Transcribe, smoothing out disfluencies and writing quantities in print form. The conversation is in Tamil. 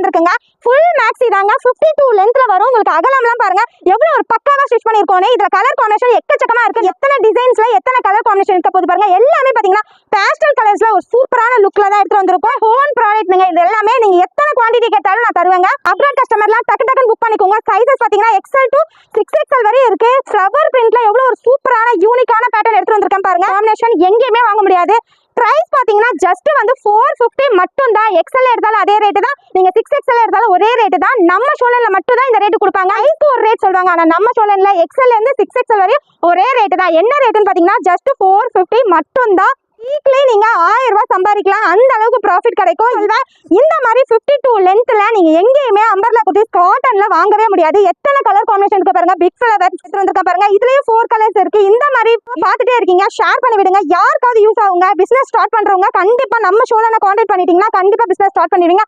வந்திருக்குங்க. ஃபுல் மேக்ஸி தாங்க. 52 லென்த்ல வரும். உங்களுக்கு அகலம்லாம் பாருங்க எவ்வளவு ஒரு பக்காவா ஸ்டிச் பண்ணிருக்கோனே. இதுல கலர் காம்பினேஷன் எக்கச்சக்கமா இருக்கு. எத்தனை டிசைன்ஸ்ல எத்தனை கலர் காம்பினேஷன் இருக்க போது பாருங்க. எல்லாமே பாத்தீங்கன்னா பேஸ்டல் கலர்ஸ்ல ஒரு சூப்பரான லுக்ல தான் எடுத்து வந்திருக்கோம். ஹோம் ப்ராடக்ட்ங்க. இது எல்லாமே நீங்க எத்தனை குவாண்டிட்டி கேட்டாலும் நான் தருவேங்க. அப்ராட் கஸ்டமர்லாம் டக்கு டக்குன்னு புக் பண்ணிக்கோங்க. சைஸஸ் பாத்தீங்கன்னா XL to 6XL வரை இருக்கு. ஃப்ளவர் பிரிண்ட்ல எவ்வளவு ஒரு சூப்பரான யூனிக்கான பேட்டர்ன் எடுத்து வந்திருக்கேன் பாருங்க. காம்பினேஷன் எங்கேயுமே வாங்க முடியாது. பிரைஸ் பாத்தீங்கன்னா ஜஸ்ட் வந்து 450 மட்டும் தான். XL எடுத்தாலும் அதே ரேட் தான், நீங்க 6XL எடுத்தாலும் ஒரே ரேட் தான். நம்ம ஷோலன்ல மட்டும் தான் இந்த ரேட் கொடுப்பாங்க. ஐக்கு ஒரு ரேட் சொல்வாங்க. ஆனா நம்ம ஷோலன்ல XL ல இருந்து 6XL வரையும் ஒரே ரேட் தான். என்ன ரேட்னு பாத்தீங்கன்னா ஜஸ்ட் 450 மட்டும் தான். வீக்லி நீங்க 1000 ரூபாய் சம்பாதிக்கலாம். அந்த அளவுக்கு ப்ராஃபிட் கிடைக்கும். இந்த மாதிரி 52 லென்த்ல நீங்க எங்கேயுமே அம்பர்லா குர்த்திஸ் காட்டன்ல வாங்கவே முடியாது. எத்தனை கலர் காம்பினேஷன் இருக்கு பாருங்க. பிக் ஃப்ளவர் எடுத்து வந்திருக்க பாருங்க. இதுலயும் 4 கலர்ஸ் இருக்கு. இந்த மாதிரி பார்த்துட்டே இருக்கீங்க, ஷேர் பண்ணி விடுங்க. யாருக்காவது யூஸ் ஆகுங்க. பிசினஸ் ஸ்டார்ட் பண்றவங்க கண்டிப்பா நம்ம ஷோலனை கான்டாக்ட் பண்ணிட்டீங்கன்னா கண்டிப்பா பிசினஸ் ஸ்டார்ட் பண்ணிடுவீங்க.